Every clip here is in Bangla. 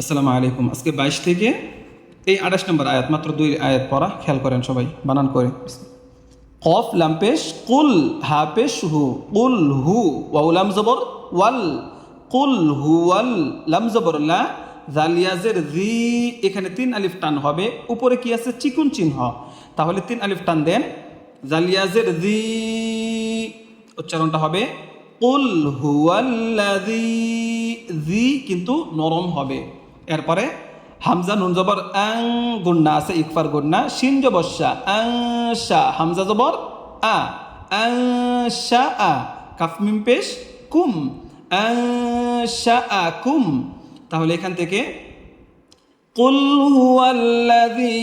আসসালামু আলাইকুম। আজকে 22 থেকে এই 28 নম্বর আয়াত, মাত্র 2 আয়াত পড়া, খেয়াল করেন সবাই, বানান করে। কফ লাম পেশ কুল, হা পেশ হু, কুল হু, ওয়াও লাম জবর ওয়াল, কুল হুয়াল, লাম জবর লা, জালিয়াজের জি, এখানে 3 আলিফ টান হবে। উপরে কি আছে? চিকুন চিহ্ন, তাহলে 3 আলিফ টান দেন। জালিয়াজের জি, উচ্চারণটা হবে কুল হুয়াল্লাযী, জি কিন্তু নরম হবে। এরপরে হামজা নুন জবর আং, গুন্না আছে, ইকফার গুন্না, শিন জবর শা, আং শা, হামজা জবর আ, আং শা আ, কাফ মিম পেশ কুম, আং শা আ কুম। তাহলে এখান থেকে কুল হুয়াল্লাযী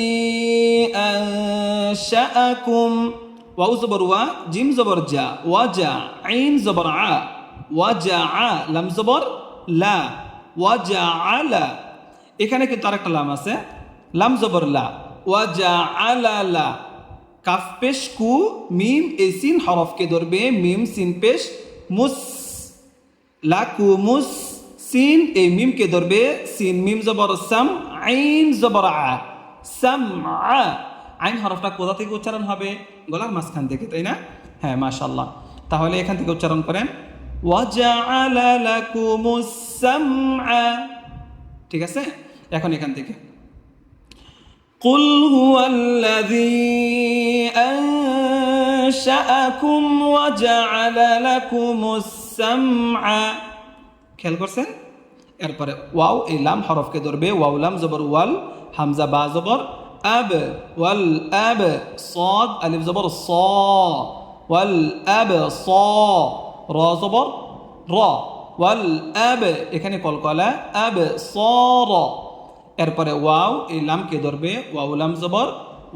আনশাআকুম, ওয়াও জবর ওয়া, জিম জবর জা, ওয়াজা, আইন জবর আ, ওয়াজা আ, লাম জবর লা, ওয়াজা আলা। এখানে কিন্তু আরেকটা লাম আছে, লাম জবর লা, ওয়াজা আলা লা, কাফ পেশ কু, মিম এ সিন হরফকে ধরবে, মিম সিন পেশ মুস, লাকুমুস, সিন এই মিমকে ধরবে, সিন মিম জবর সাম, আইন জবর আ, সাম আ। আইন হরফটা কোথা থেকে উচ্চারণ হবে? গলার মাঝখান থেকে, তাই না? হ্যাঁ, মাশাআল্লাহ। তাহলে এখান থেকে উচ্চারণ করেন ওয়াজআলা লাকুমুস সামআ। ঠিক আছে, এখন এখান থেকে কুল হুয়াল্লাযী আনশাআকুম ওয়াজআলা লাকুমুস সামআ। খেয়াল করছেন? এরপরে ওয়াও এই লাম হরফকে ধরবে, ওয়াও লাম জবর ওয়াল, হামজা বা জবর আব, ওয়াল আব, সাদ আলিফ জবর স, ওয়াল আব স, র জবর র, ওয়াল আব, এখানে কলকলা, আব স র। এরপরে ওয়াও এই লামকে ধরবে, ওয়াও লাম জবর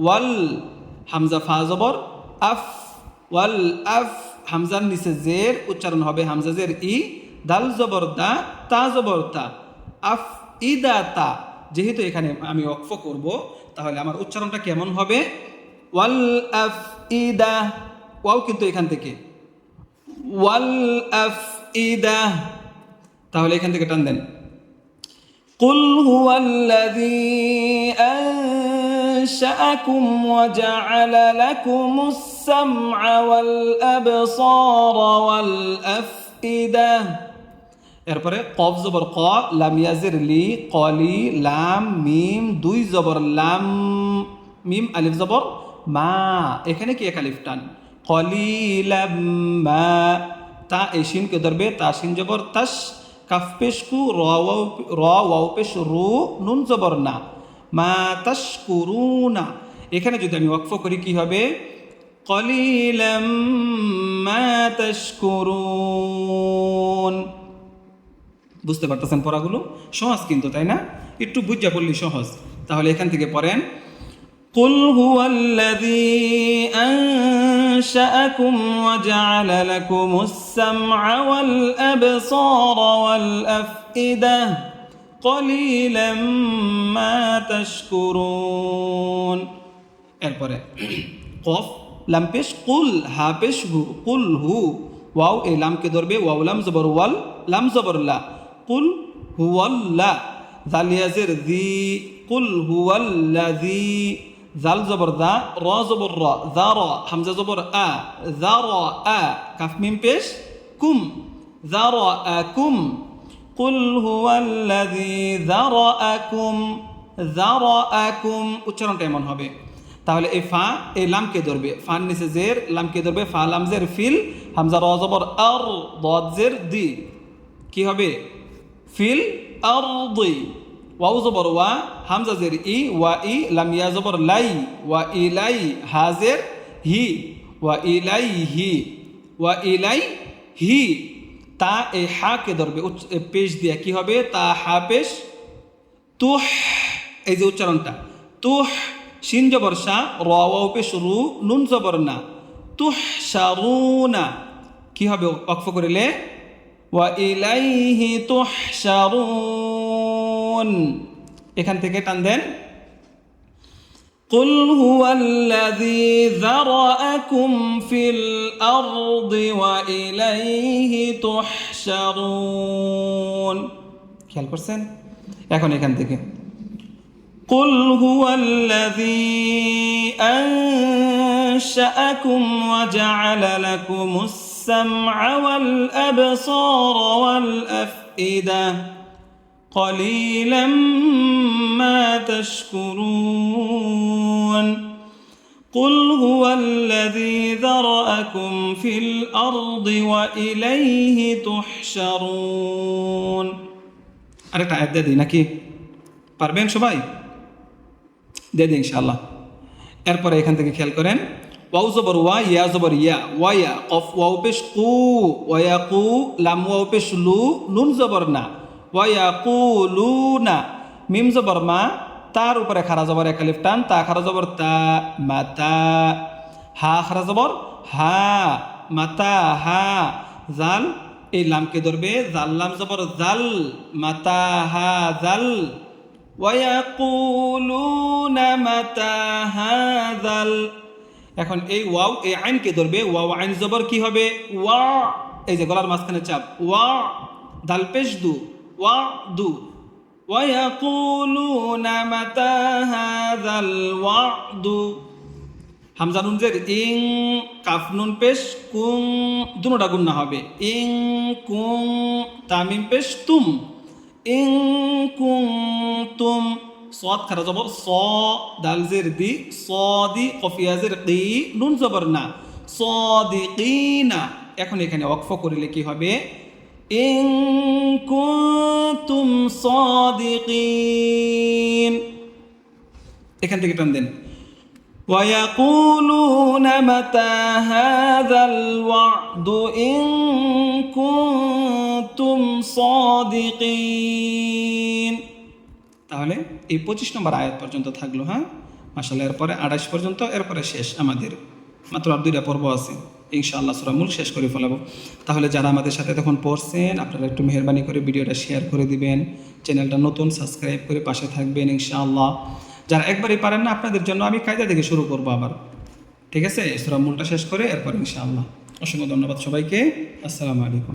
ওয়াল, হামজা ফা জবর আফ, ওয়াল আফ, হামজার নিচে জের, উচ্চারণ হবে হামজা জের ই, দাল জবর দা, তা জবর তা, আফ ইদা তা। যেহেতু এখানে আমি ওয়াকফ করব, তাহলে আমার উচ্চারণটা কেমন হবে? ওয়াল আফ ইদা, ওয়াও কিন্তু এখান থেকে, ওয়াল আফ ইদা। তাহলে এখান থেকে টান দেন কুল হুয়াল্লাযী আনশাআকুম ওয়াজআলা লাকুমুস সামআ ওয়াল আবসারা ওয়াল আফইদা। এরপরে কফ জবর ক, লাম ইয়াজের লি, কলি, লাম মিম, 2 জবর লাম, মিম আলিফ জবর মা, এখানে কি এক আলিফ টান, কলিলাম মা। তা এই শিনকে ধরবে, তা শিন জবর তাস, কাফ পেশ কু, র ওয়াও পেশ রু, নুন জবর না, মা তাশকুরুনা। এখানে যদি আমি ওয়াকফ করি কি হবে? কলিলাম মা তাশকুরুন। বুঝতে পারতেছেন পড়াগুলো? সহজ কিন্তু, তাই না? একটু বুঝা পড়লি সহজ। তাহলে এখান থেকে পড়েন কুল হুয়াল্লাযী আনশাআকুম ওয়াজআলা লাকুমুস সামআ ওয়াল আবসারা ওয়াল আফইদা কলিলাম মা তাশকুরুন। এরপরে কফ লাম পেশ কুল, হা পেশ হু, কুল হু, ওয়াও এই লামকে ধরবে, ওয়াও লাম জবর ওয়াল, লাম জবর লা, কুল হুয়াল্লা, জালিয়াজের জি, কুল হুয়াল্লাযী, জাল জবর দা, র জবর র, জা র, হামজা জবর আ, জা র আ, কাফ মিম পেশ কুম, জা র আ কুম, কুল হুয়াল্লাযী যারাআকুম, যারাআকুম। উচ্চারণটা এমন হবে। তাহলে এই ফা এই লামকে ধরবে, ফার নিচে জের, লামকে ধরবে, ফা লাম জের ফিল, হামজা র জবর আর, দাদ জের দি, কি হবে? ফিল আরদি। ওয়াও জবর ওয়া, হামজা জের ই, ওয়া ই, লাম ইয়া জবর লাই, ওয়া ইলাই, হাজের হি, ওয়া ইলাই হি, ওয়া ইলাই হি। তা এই হাকে ধরবে, পেশ দিয়া কি হবে? তা হা পেশ তুহ, এই যে উচ্চারণটা তুহ, শিন জবর শা, র ওয়াও পেশ রু, নুন জবর না, তুহ শারুনা, কি হবে ওয়াকফ করিলে? ওয়া ইলাইহি তুহশারুন। এখান থেকে টান দেন কুল হুয়াল্লাযী যারাআকুম ফিল আরদি ওয়া ইলাইহি তুহশারুন। খেয়াল করছেন? এখন এখান থেকে قل هو الذي أنشأكم وجعل لكم السمع والأبصار والأفئدة قليلا ما تشكرون قل هو الذي ذرأكم في الأرض وإليه تحشرون আরেকটা আয়াত দিয়ে দিই নাকি পারবেন সবাই দিয়ে দিই ইনশাআল্লাহ এরপরে এখান থেকে খেয়াল করেন ওয়াও জবর ওয়া ইয়া জবর ইয়া ওয়া কফ ওয়াও পেশ কু ওয়া কু লাম ওয়াও পেশ লু নুন জবর না ওয়া কুলুনা মিম জবর মা তার উপরে খারা জবর এক আলিফ টান তা খারা জবর তা মাতা হা খারা জবর হা মাতা হা জাল এই লামকে ধরবে জাল লাম জবর জাল মাতা হা জাল ওয়ায়াকুলুনা মাতা হাযাল এখন এই ওয়াও এই আইনকে ধরবে ওয়াও আইন জবর কি হবে ওয়া এই যে গলার মাঝখানে চাপ ওয়া দাল পেশ দু ওয়া দু ওয়ায়াকুলুনা মাতা হাযাল ওয়াদু হামজা নুন জের ইং কাফ নুন পেশ কুং দুটোটা গুণনা হবে ইং কুং তামিম পেশ তুম ইং কুং তুম صاد খারা জবর স দাল জের দি সদি কফিয়া জের কি নুন জবর না সাদিকিনা এখন এখানে ওয়াকফ করিলে কি হবে ইং কুনতুম সাদিকিন এখান থেকে টান দেন ويقولون متى هذا الوعد إن كنتم صادقين তাহলে এই 25 নম্বর আয়াত পর্যন্ত থাকলো হ্যাঁ মাশাআল্লাহ এরপরে 28 পর্যন্ত এরপরে শেষ আমাদের মাত্র আর 2টা পর্ব আছে ইনশাআল্লাহ সূরা মুলক শেষ করে ফেলাবো তাহলে যারা আমাদের সাথে তখন পড়ছেন আপনারা একটু মেহেরবানি করে ভিডিওটা শেয়ার করে দিবেন চ্যানেলটা নতুন সাবস্ক্রাইব করে পাশে থাকবেন ইনশাআল্লাহ যারা একবারই পারেন না আপনাদের জন্য আমি কায়দা থেকে শুরু করবো আবার ঠিক আছে সূরা মুলকটা শেষ করে এরপর ইনশাআল্লাহ অসংখ্য ধন্যবাদ সবাইকে আসসালামু আলাইকুম